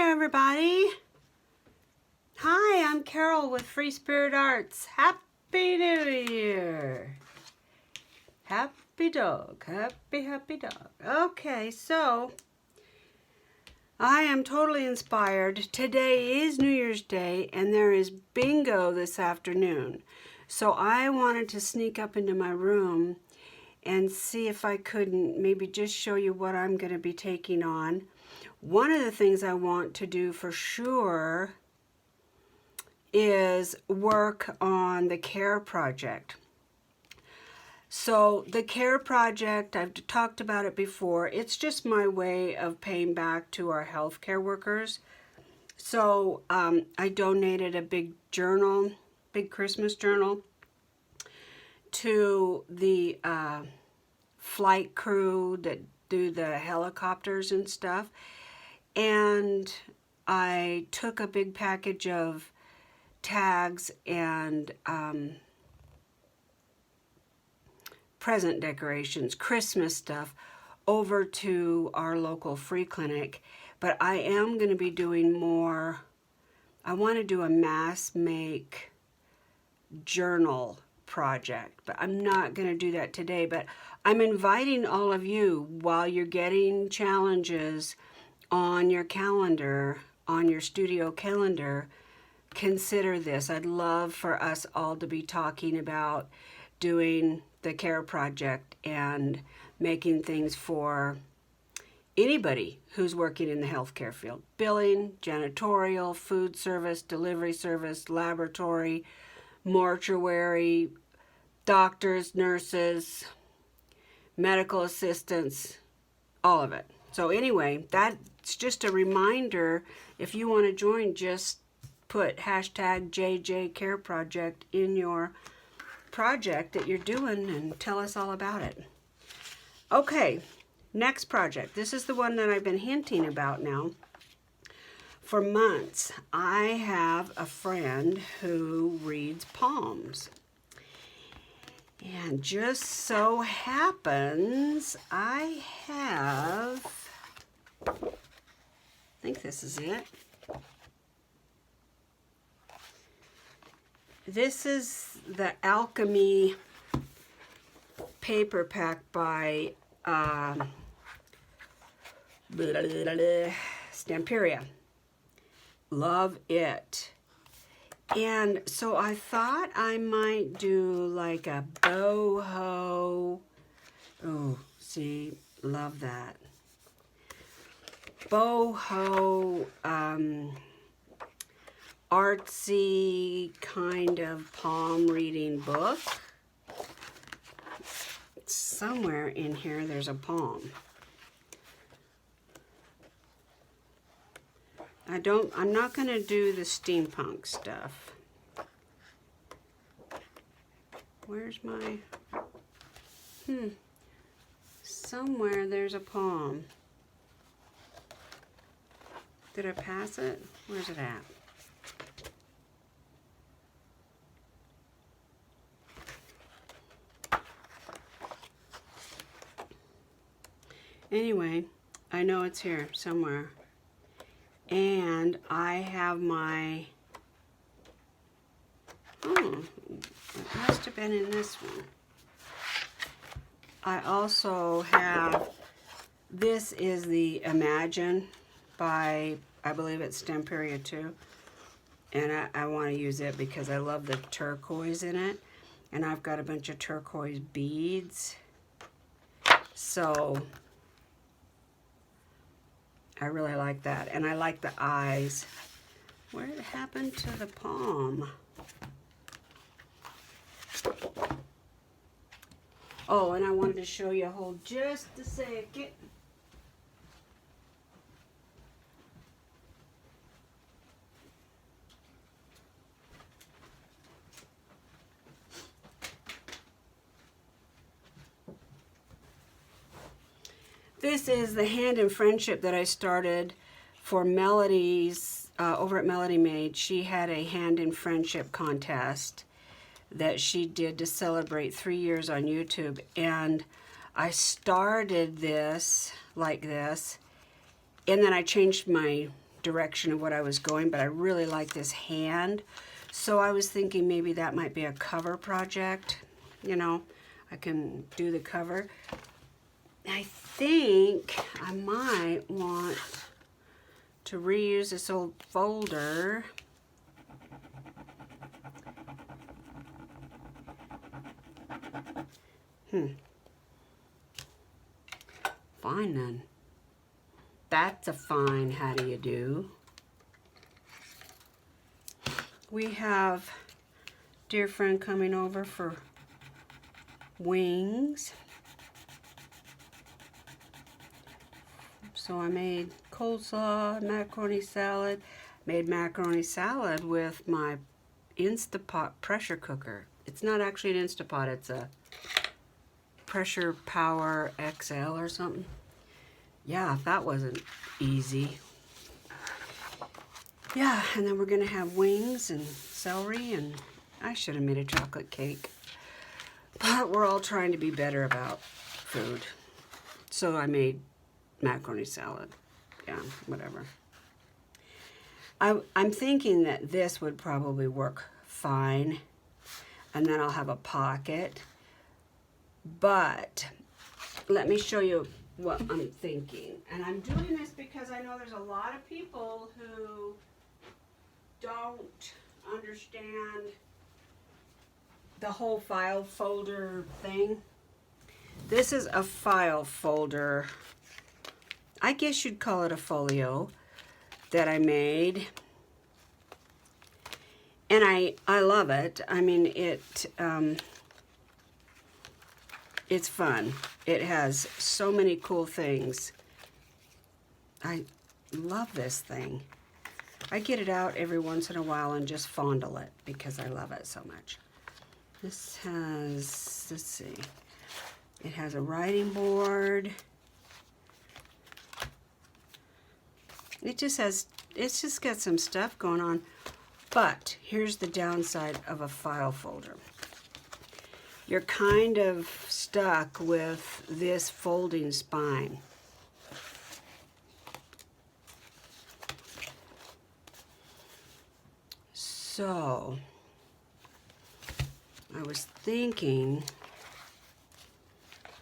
there, everybody. Hi, I'm Carol with Free Spirit Arts. Happy New Year. Happy dog. Happy dog. Okay, so I am totally inspired. Today is New Year's Day and there is bingo this afternoon. So I wanted to sneak up into my room and see if I couldn't maybe just show you what I'm going to be taking on. One of the things I want to do for sure is work on the CARE project. So the CARE project, I've talked about it before, it's just my way of paying back to our healthcare workers. So I donated a big journal, big Christmas journal, to the flight crew that do the helicopters and stuff. And I took a big package of tags and present decorations, Christmas stuff, over to our local free clinic. But I am going to be doing more. I want to do a mass make journal project, but I'm not going to do that today. But I'm inviting all of you, while you're getting challenges on your calendar, on your studio calendar, consider this. I'd love for us all to be talking about doing the CARE project and making things for anybody who's working in the healthcare field. Billing, janitorial, food service, delivery service, laboratory, mortuary, doctors, nurses, medical assistants, all of it. So anyway, that's just a reminder. If you want to join, just put hashtag JJCareProject in your project that you're doing and tell us all about it. Okay, next project. This is the one that I've been hinting about now for months. I have a friend who reads palms. And just so happens I have, I think this is it. This is the Alchemy paper pack by Stamperia. Love it. And so I thought I might do like a boho. Oh, see, love that. Boho, artsy kind of palm reading book. Somewhere in here there's a palm. I'm not going to do the steampunk stuff. Where's my, somewhere there's a palm. Did I pass it? Where's it at? Anyway, I know it's here somewhere. And I have my, it must have been in this one. I also have, this is the Imagine by, I believe it's Stamperia too. And I want to use it because I love the turquoise in it. And I've got a bunch of turquoise beads. So I really like that. And I like the eyes. Where did it happen to the palm? Oh, and I wanted to show you, hold just a second. This is the Hand in Friendship that I started for Melody's, over at Melody Made. She had a Hand in Friendship contest that she did to celebrate 3 years on YouTube. And I started this like this, and then I changed my direction of what I was going, but I really like this hand. So I was thinking maybe that might be a cover project. You know, I can do the cover. I think I might want to reuse this old folder. Fine then. That's a fine how do you do. We have dear friend coming over for wings. So I made coleslaw, macaroni salad. Made macaroni salad with my Instapot pressure cooker. It's not actually an Instapot, it's a Pressure Power XL or something. Yeah, that wasn't easy. Yeah, and then we're gonna have wings and celery, and I should have made a chocolate cake. But we're all trying to be better about food. So I made macaroni salad. Yeah, whatever. I'm thinking that this would probably work fine, and then I'll have a pocket. But let me show you what I'm thinking. And I'm doing this because I know there's a lot of people who don't understand the whole file folder thing. This is a file folder. I guess you'd call it a folio that I made. And I love it. I mean, it's fun. It has so many cool things. I love this thing. I get it out every once in a while and just fondle it because I love it so much. This has, let's see, it has a writing board. It's just got some stuff going on. But here's the downside of a file folder. You're kind of stuck with this folding spine. So, I was thinking,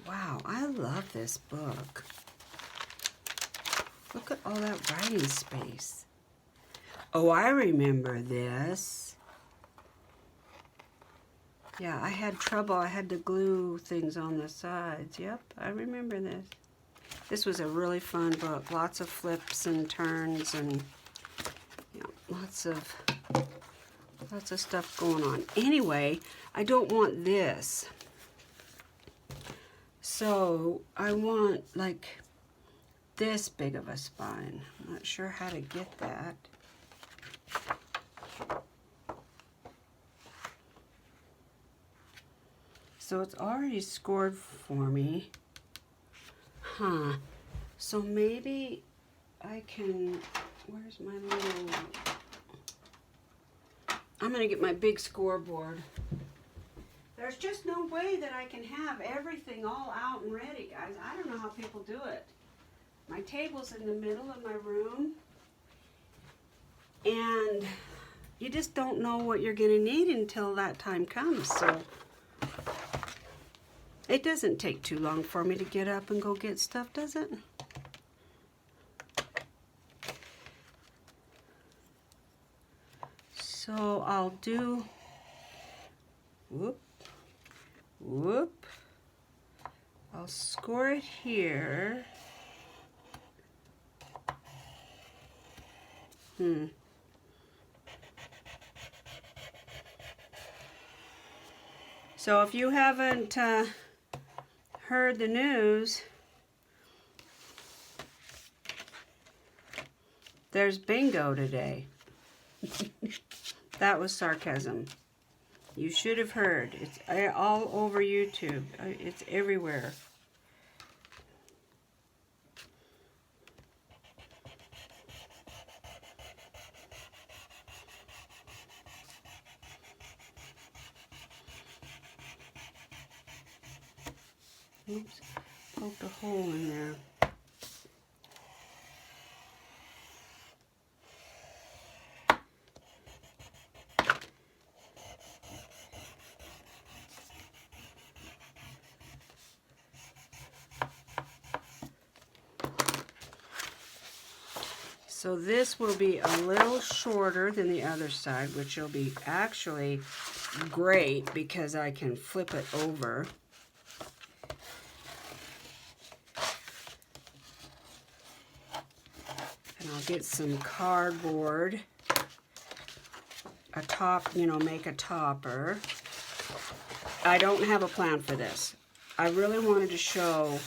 wow, I love this book. Look at all that writing space. Oh, I remember this. Yeah, I had trouble. I had to glue things on the sides. Yep, I remember this. This was a really fun book. Lots of flips and turns and yeah, lots of stuff going on. Anyway, I don't want this. So I want like this big of a spine. I'm not sure how to get that. So it's already scored for me. Huh. So maybe I can, where's my little, I'm gonna get my big scoreboard. There's just no way that I can have everything all out and ready, guys. I don't know how people do it. My table's in the middle of my room, and you just don't know what you're gonna need until that time comes. So it doesn't take too long for me to get up and go get stuff, does it? So I'll do, whoop. I'll score it here. So if you haven't heard the news, there's bingo today. That was sarcasm. You should have heard. It's all over YouTube. It's everywhere. Oops, poked a hole in there. So this will be a little shorter than the other side, which will be actually great because I can flip it over. And I'll get some cardboard, a top, you know, make a topper. I don't have a plan for this. I really wanted to show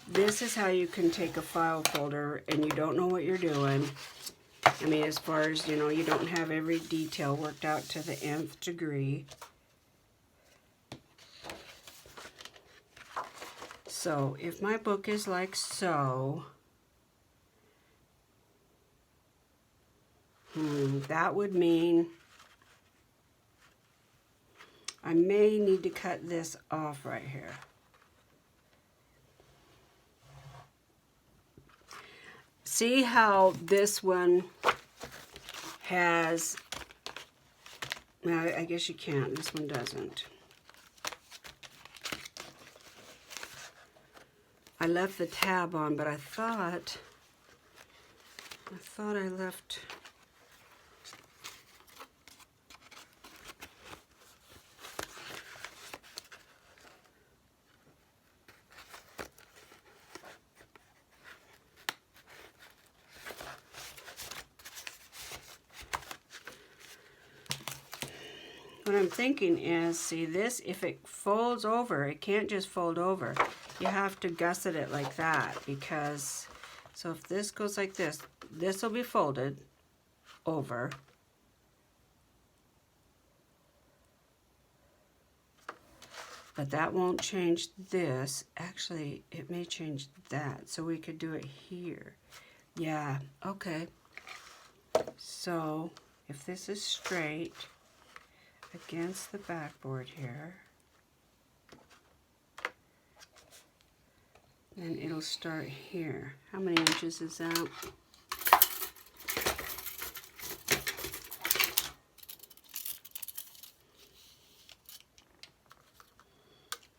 this is how you can take a file folder and you don't know what you're doing. I mean, as far as, you know, you don't have every detail worked out to the nth degree. So if my book is like so, that would mean I may need to cut this off right here. See how this one has, well, I guess you can't, this one doesn't. I left the tab on, but I thought I left, what I'm thinking is, see this, if it folds over, it can't just fold over. You have to gusset it like that because, so if this goes like this, this will be folded over. But that won't change this. Actually, it may change that. So we could do it here. Yeah, okay. So if this is straight against the backboard here, then it'll start here. How many inches is that?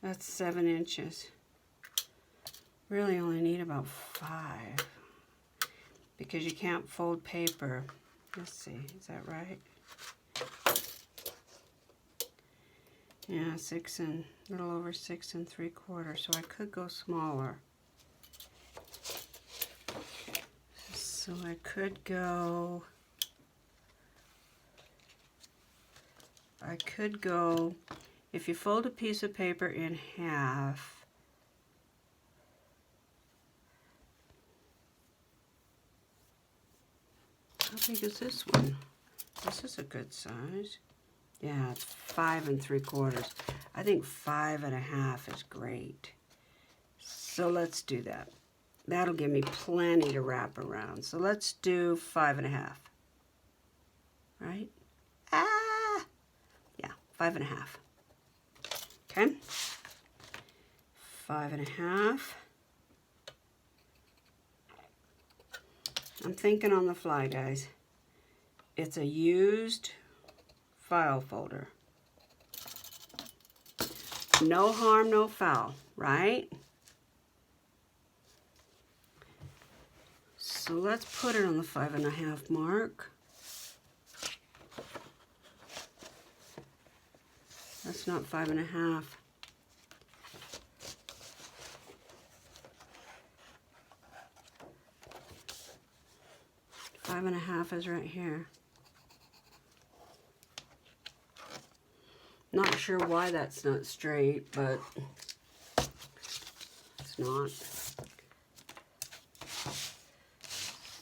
That's 7 inches. Really only need about 5 because you can't fold paper. Let's see, is that right? Yeah, 6 and a little over 6 3/4. So I could go smaller. So I could go. If you fold a piece of paper in half, how big is this one? This is a good size. Yeah, it's 5 3/4. I think 5 1/2 is great. So let's do that. That'll give me plenty to wrap around. So let's do 5 1/2. Right? Yeah, 5 1/2. Okay. 5 1/2. I'm thinking on the fly, guys. It's a used file folder. No harm, no foul, right? So let's put it on the 5 1/2 mark. That's not 5 1/2. Five and a half is right here. Not sure why that's not straight, but it's not.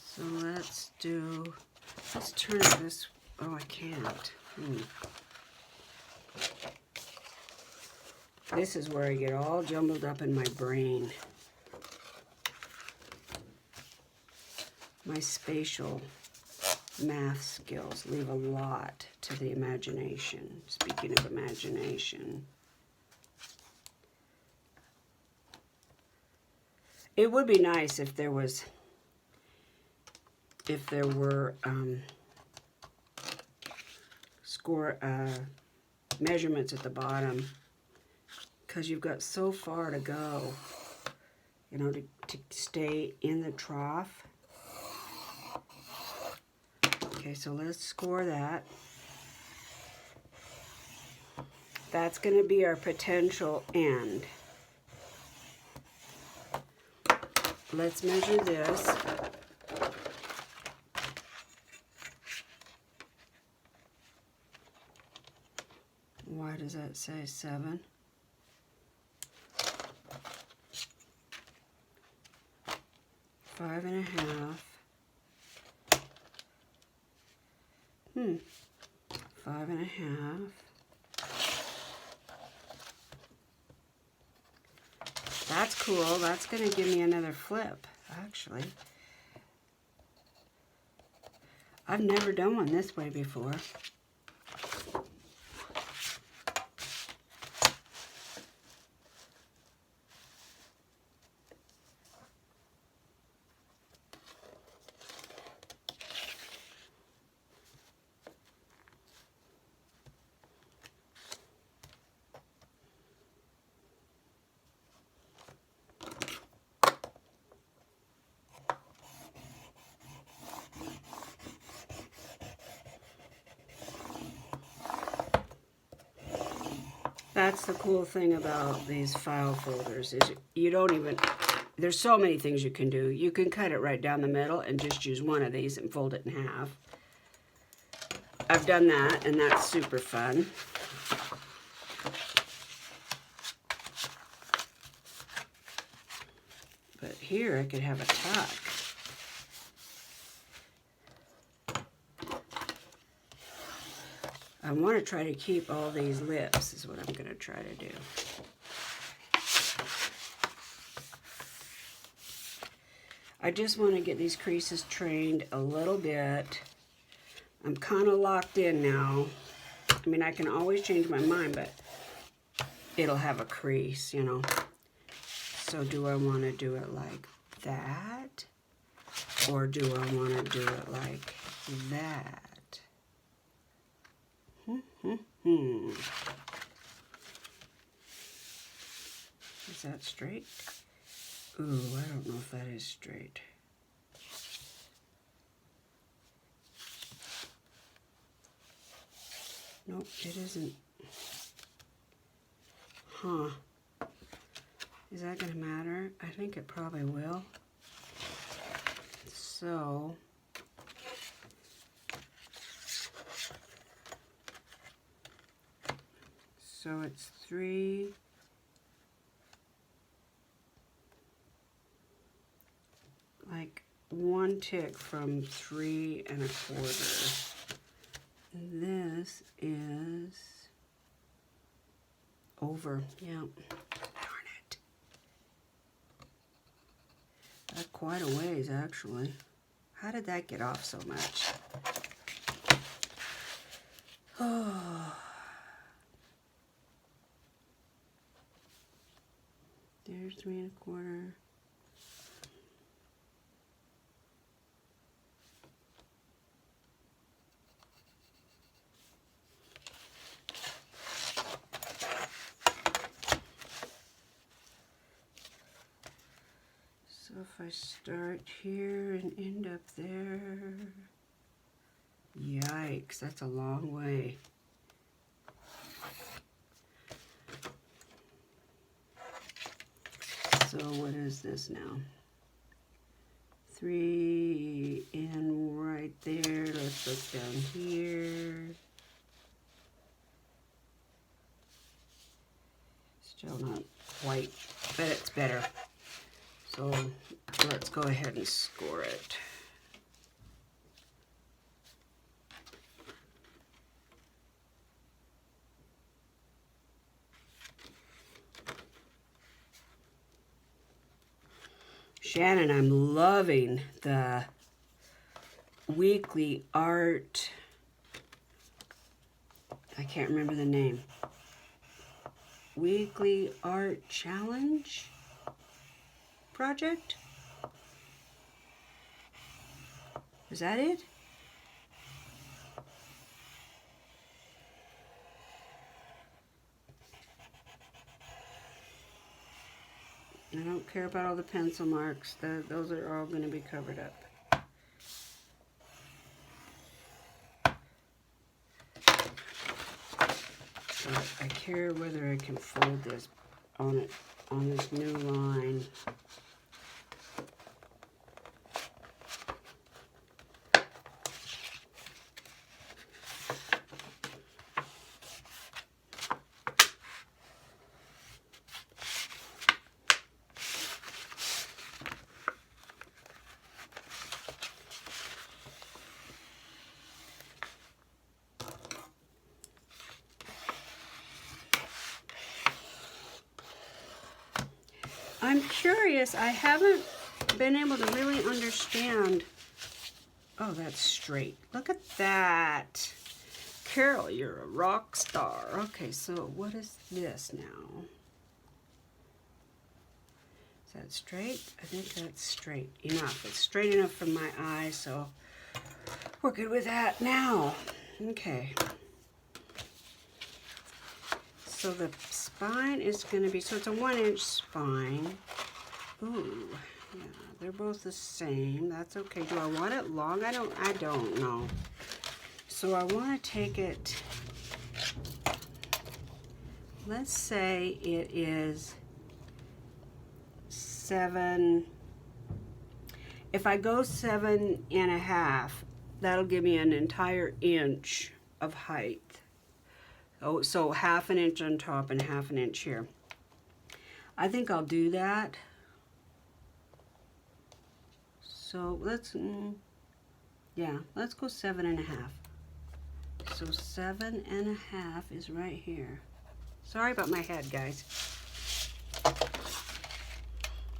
So let's turn it this, oh, I can't. This is where I get all jumbled up in my brain. My spatial math skills leave a lot to the imagination. Speaking of imagination. It would be nice if there were measurements at the bottom, because you've got so far to go, you know, to stay in the trough. Okay, so let's score that. That's going to be our potential end. Let's measure this. Why does that say 7? Five and a half. 5 and a half. That's cool. That's going to give me another flip, actually. I've never done one this way before. That's the cool thing about these file folders is you don't even, there's so many things you can do. You can cut it right down the middle and just use one of these and fold it in half. I've done that and that's super fun. But here I could have a tuck. I want to try to keep all these lips is what I'm going to try to do. I just want to get these creases trained a little bit. I'm kind of locked in now. I mean, I can always change my mind, but it'll have a crease, you know. So do I want to do it like that? Or do I want to do it like that? Is that straight? Ooh, I don't know if that is straight. Nope, it isn't. Huh. Is that going to matter? I think it probably will. So, it's 3. Like 1 tick from 3 1/4. And this is over. Yeah. Darn it. That's quite a ways, actually. How did that get off so much? Oh. There's 3 1/4. So if I start here and end up there, yikes, that's a long way. So what is this now? 3 in right there. Let's look down here. Still not quite, but it's better. So let's go ahead and score it. Shannon, I'm loving the weekly art. I can't remember the name. Weekly art challenge project? Is that it? I don't care about all the pencil marks. Those are all going to be covered up. but I care whether I can fold this on it on this new line. I'm curious, I haven't been able to really understand. Oh, that's straight. Look at that. Carol, you're a rock star. Okay, so what is this now? Is that straight? I think that's straight enough. It's straight enough for my eye, so we're good with that now. Okay. So the spine is going to be, so it's a 1-inch spine. Ooh, yeah, they're both the same. That's okay. Do I want it long? I don't know. So I want to take it, let's say it is 7. If I go 7.5, that'll give me an entire inch of height. Oh, so 1/2 inch on top and 1/2 inch here. I think I'll do that. So let's, yeah, let's go 7.5. So 7.5 is right here. Sorry about my head, guys.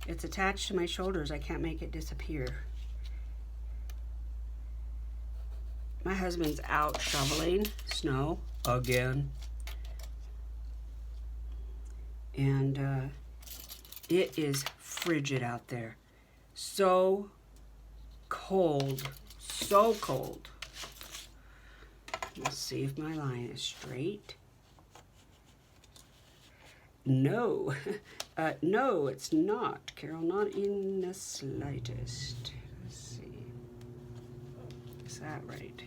It's attached to my shoulders. I can't make it disappear. My husband's out shoveling snow again. And it is frigid out there. So cold. So cold. Let's see if my line is straight. No. No, it's not, Carol. Not in the slightest. Let's see. Is that right?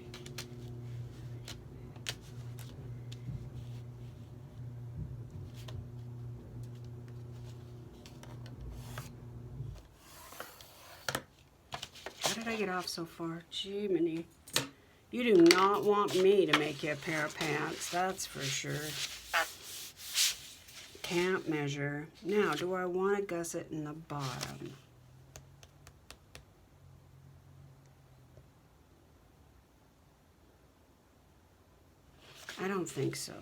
How did I get off so far? Jiminy. You do not want me to make you a pair of pants, that's for sure. Can't measure. Now, do I want to gusset in the bottom? I don't think so.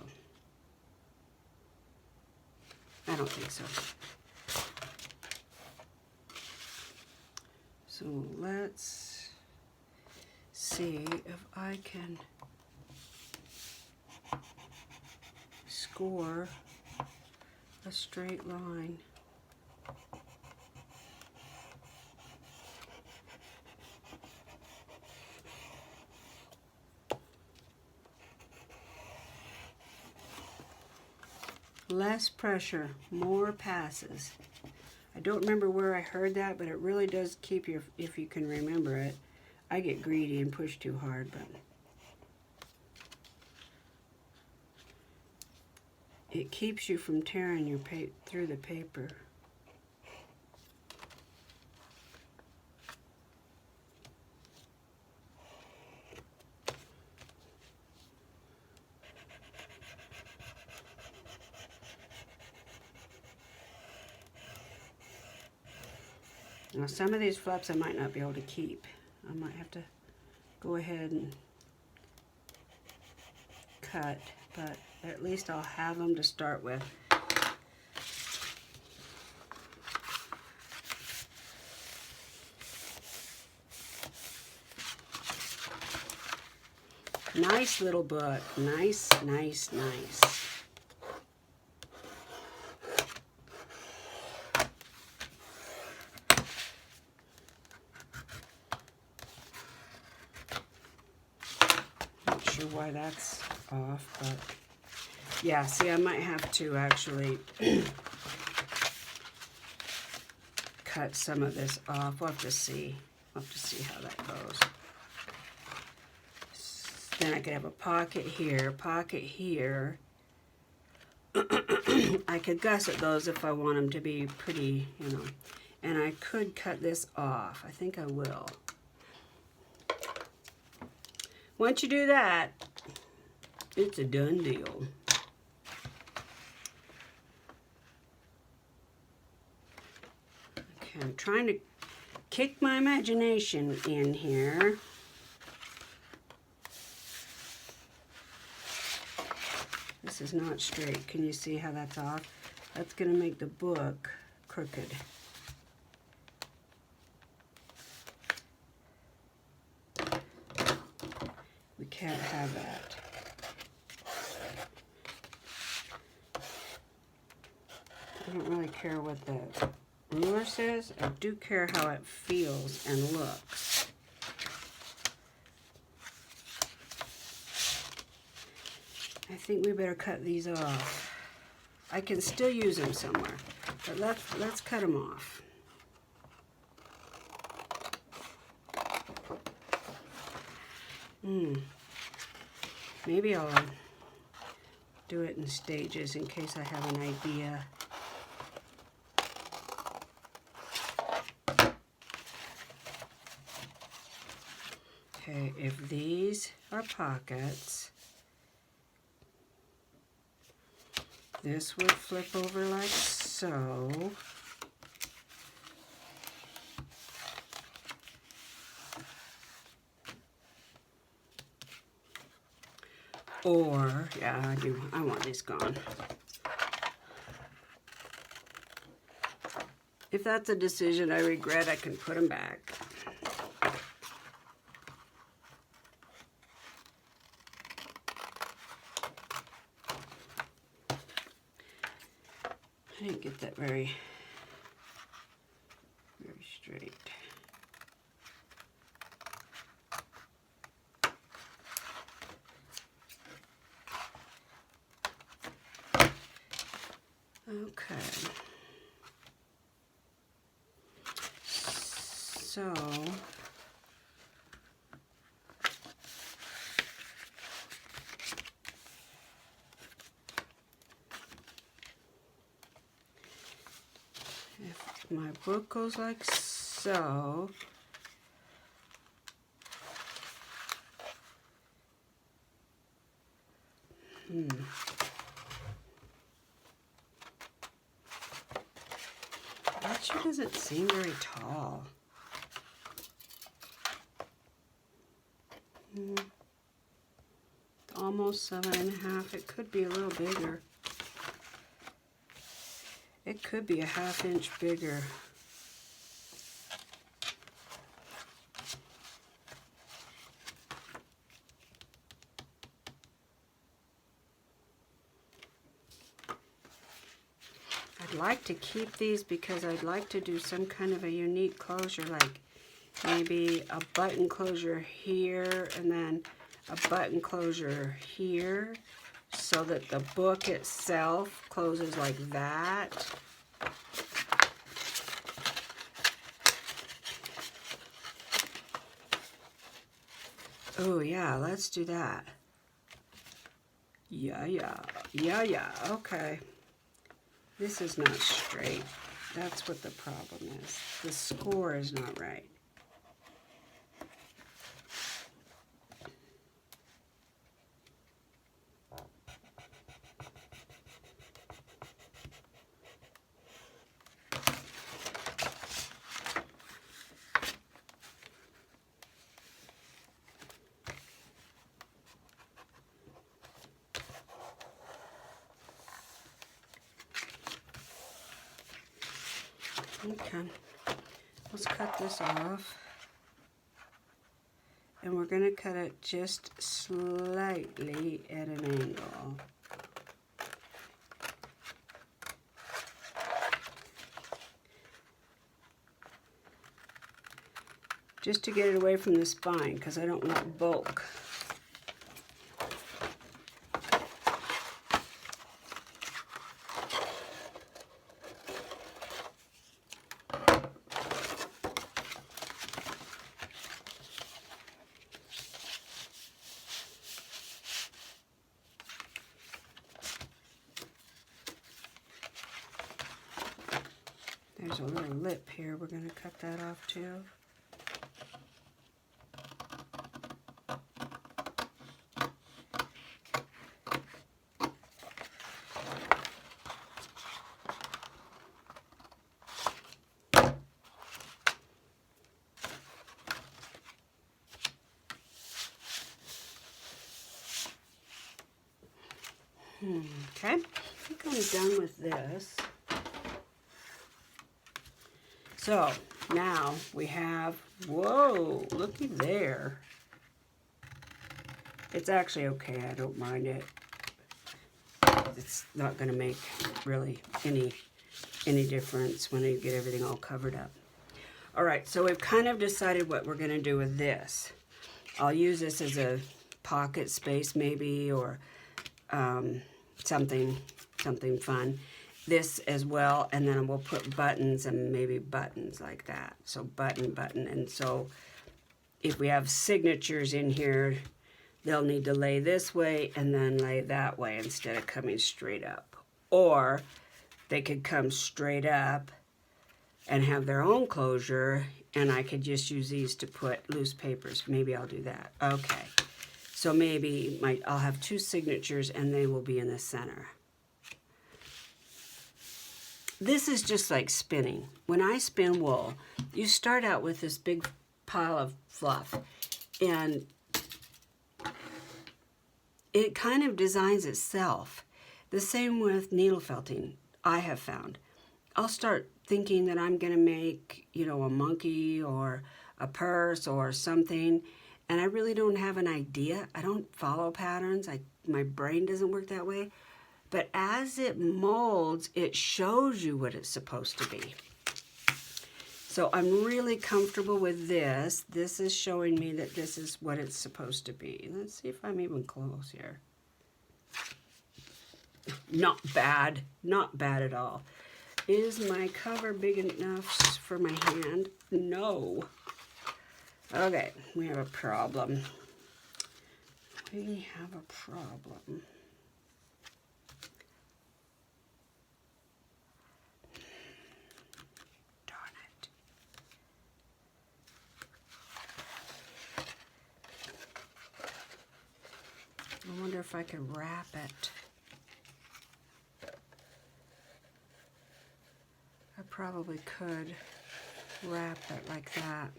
I don't think so. So let's see if I can score a straight line. Less pressure, more passes. I don't remember where I heard that, but it really does keep you, if you can remember it. I get greedy and push too hard, but it keeps you from tearing your through the paper. Now some of these flaps I might not be able to keep. I might have to go ahead and cut, but at least I'll have them to start with. Nice little book. Nice, nice, nice. Not sure why that's off, but yeah, see, I might have to actually cut some of this off. We'll have to see. We'll have to see how that goes. Then I could have a pocket here, I could gusset those if I want them to be pretty, you know. And I could cut this off. I think I will. Once you do that, it's a done deal. Okay, I'm trying to kick my imagination in here. This is not straight. Can you see how that's off? That's going to make the book crooked. We can't have that. I don't really care what the ruler says. I do care how it feels and looks. I think we better cut these off. I can still use them somewhere, but let's cut them off. Maybe I'll do it in stages in case I have an idea. Okay, if these are pockets, this would flip over like so. Or, yeah, I want these gone. If that's a decision I regret, I can put them back. I didn't get that very straight. Okay. So if my book goes like so, that sure doesn't seem very tall. Almost 7.5. It could be a little bigger. It could be a 1/2 inch bigger. I'd like to keep these because I'd like to do some kind of a unique closure, like maybe a button closure here and then a button closure here, so that the book itself closes like that. Oh yeah, let's do that. Yeah, okay. This is not straight. That's what the problem is. The score is not right. Okay, let's cut this off, and we're going to cut it just slightly at an angle. Just to get it away from the spine, because I don't want bulk. there's a little lip here. We're going to cut that off too. Okay, I think I'm done with this. So now we have, whoa, looky there. It's actually okay, I don't mind it. It's not gonna make really any difference when I get everything all covered up. All right, so we've kind of decided what we're gonna do with this. I'll use this as a pocket space maybe, or something fun. This as well, and then we'll put buttons and maybe buttons like that. So button, and so if we have signatures in here, they'll need to lay this way and then lay that way instead of coming straight up. Or they could come straight up and have their own closure, and I could just use these to put loose papers. Maybe I'll do that. Okay. So maybe I'll have two signatures and they will be in the center. This is just like spinning. When I spin wool, you start out with this big pile of fluff, and it kind of designs itself. The same with needle felting, I have found. I'll start thinking that I'm gonna make, you know, a monkey or a purse or something, and I really don't have an idea. I don't follow patterns. My brain doesn't work that way. But as it molds, it shows you what it's supposed to be. So I'm really comfortable with this. This is showing me that this is what it's supposed to be. Let's see if I'm even close here. Not bad. Not bad at all. Is my cover big enough for my hand? No. Okay, we have a problem. We have a problem. Darn it. I wonder if I could wrap it. I probably could wrap it like that.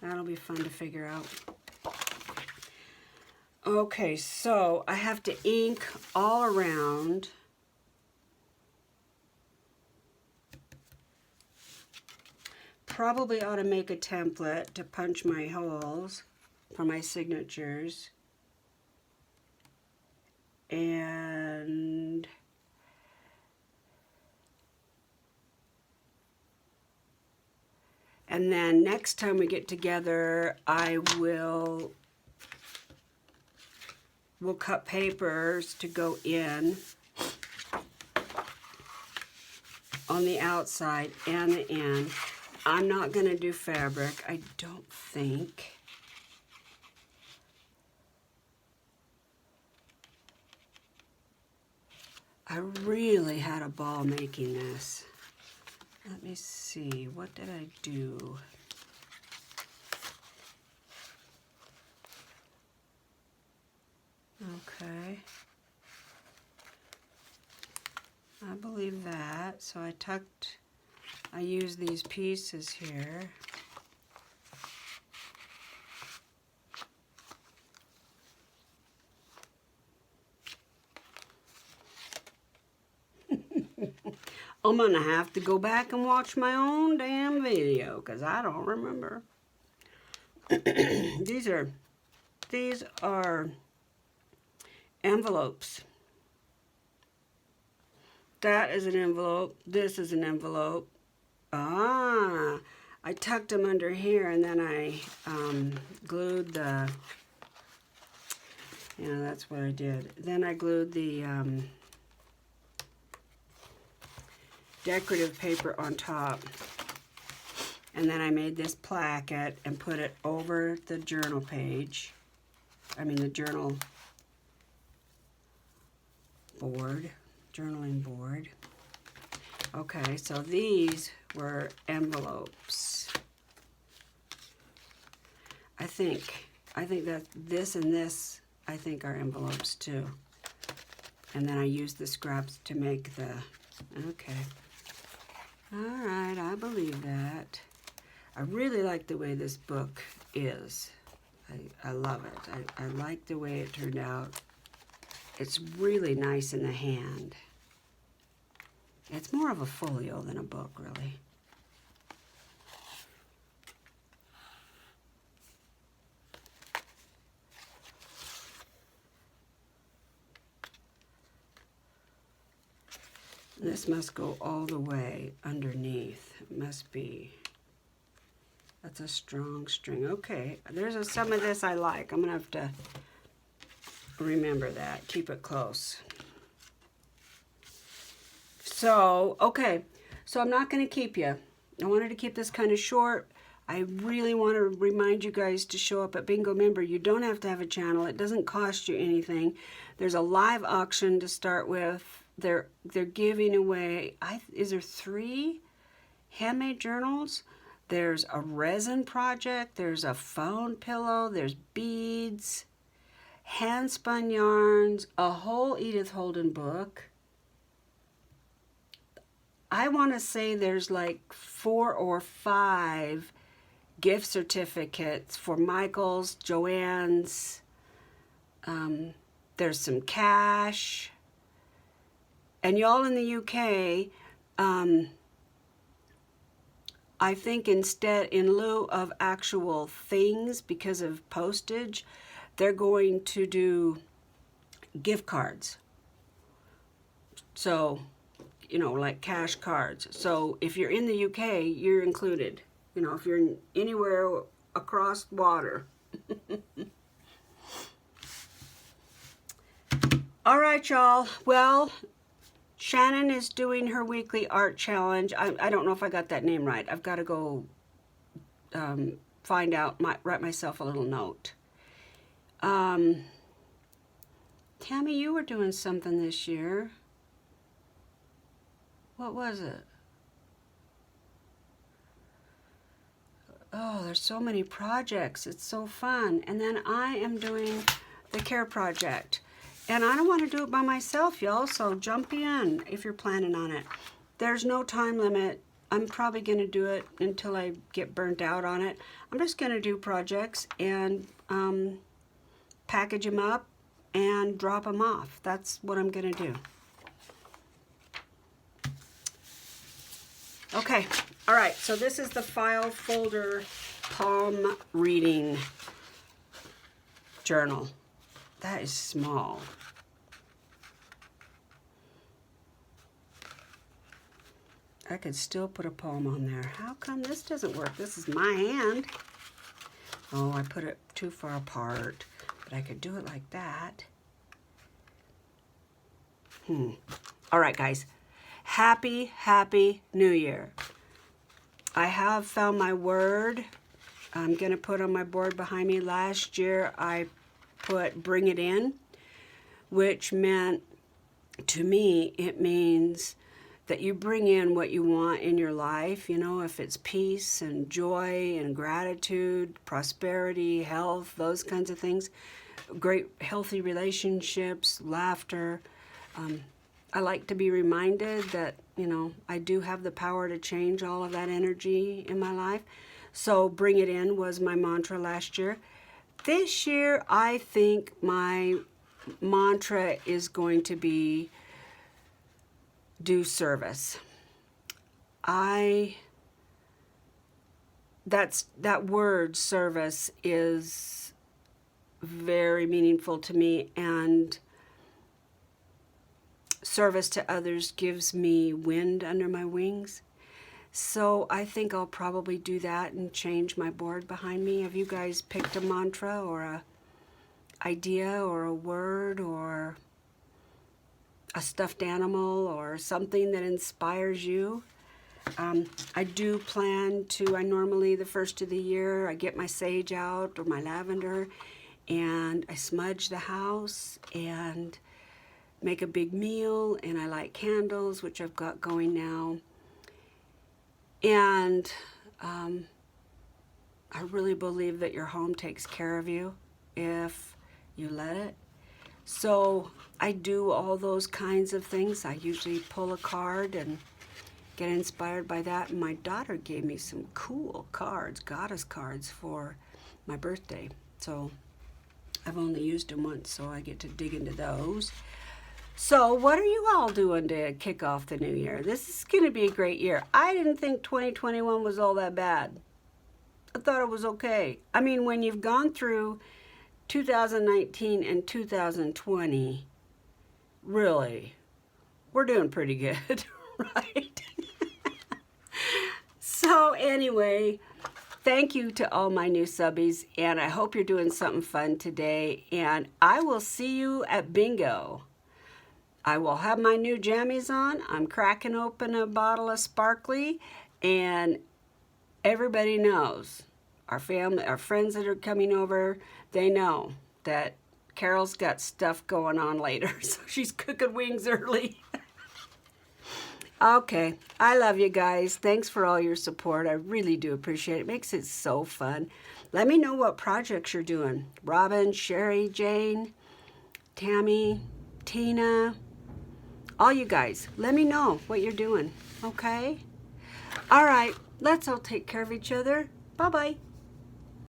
That'll be fun to figure out. Okay, so I have to ink all around. Probably ought to make a template to punch my holes for my signatures. And then next time we get together, we'll cut papers to go in on the outside and the end. I'm not going to do fabric, I don't think. I really had a ball making this. Let me see, what did I do? Okay. I believe that. So I used these pieces here. I'm gonna have to go back and watch my own damn video because I don't remember. These are envelopes. That is an envelope. This is an envelope. I tucked them under here and then I glued the, that's what I did. Then I glued the decorative paper on top. And then I made this placket and put it over the journal page. I mean the journal board, journaling board. Okay, so these were envelopes. I think that this and this, I think, are envelopes too. And then I used the scraps to make the, okay. All right, I believe that. I really like the way this book is. I love it. I like the way it turned out. It's really nice in the hand. It's more of a folio than a book, really. This must go all the way underneath. It must be. That's a strong string. Okay, there's some of this I like. I'm gonna have to remember that. Keep it close. So, okay. So I'm not gonna keep you. I wanted to keep this kind of short. I really want to remind you guys to show up at Bingo. Remember, you don't have to have a channel. It doesn't cost you anything. There's a live auction to start with. They're giving away, is there 3 handmade journals? There's a resin project. There's a phone pillow. There's beads, hand spun yarns, a whole Edith Holden book. I want to say there's like 4 or 5 gift certificates for Michael's, Joanne's. There's some cash. And y'all in the UK, I think instead, in lieu of actual things because of postage, they're going to do gift cards. So, you know, like cash cards. So if you're in the UK, you're included. You know, if you're anywhere across water. All right, y'all. Well, Shannon is doing her weekly art challenge. I don't know if I got that name right. I've got to go find out, write myself a little note. Tammy, you were doing something this year. What was it? Oh, there's so many projects. It's so fun. And then I am doing the care project. And I don't want to do it by myself, y'all, so jump in if you're planning on it. There's no time limit. I'm probably going to do it until I get burnt out on it. I'm just going to do projects and package them up and drop them off. That's what I'm going to do. Okay, all right, so this is the file folder palm reading journal. That is small. I could still put a poem on there. How come this doesn't work? This is my hand. Oh, I put it too far apart, but I could do it like that. All right, guys. Happy, happy New Year. I have found my word. I'm going to put on my board behind me. Last year, I put bring it in, which meant, to me, it means that you bring in what you want in your life, you know, if it's peace and joy and gratitude, prosperity, health, those kinds of things, great healthy relationships, laughter. I like to be reminded that, you know, I do have the power to change all of that energy in my life. So bring it in was my mantra last year. This year, I think my mantra is going to be do service. That word service is very meaningful to me, and service to others gives me wind under my wings. So I think I'll probably do that and change my board behind me. Have you guys picked a mantra or a idea or a word or a stuffed animal or something that inspires you? I do plan to, I normally the first of the year, I get my sage out or my lavender and I smudge the house and make a big meal, and I light candles, which I've got going now. And I really believe that your home takes care of you if you let it. So I do all those kinds of things. I usually pull a card and get inspired by that. And my daughter gave me some cool cards, goddess cards, for my birthday. So I've only used them once, so I get to dig into those. So what are you all doing to kick off the new year? This is going to be a great year. I didn't think 2021 was all that bad. I thought it was okay. I mean, when you've gone through 2019 and 2020, really, we're doing pretty good, right? So anyway, thank you to all my new subbies, and I hope you're doing something fun today, and I will see you at bingo. I will have my new jammies on. I'm cracking open a bottle of sparkly, and everybody knows, our family, our friends that are coming over, they know that Carol's got stuff going on later, so she's cooking wings early. Okay, I love you guys. Thanks for all your support. I really do appreciate it. It makes it so fun. Let me know what projects you're doing. Robin, Sherry, Jane, Tammy, Tina, all you guys, let me know what you're doing, okay? All right, let's all take care of each other. Bye-bye.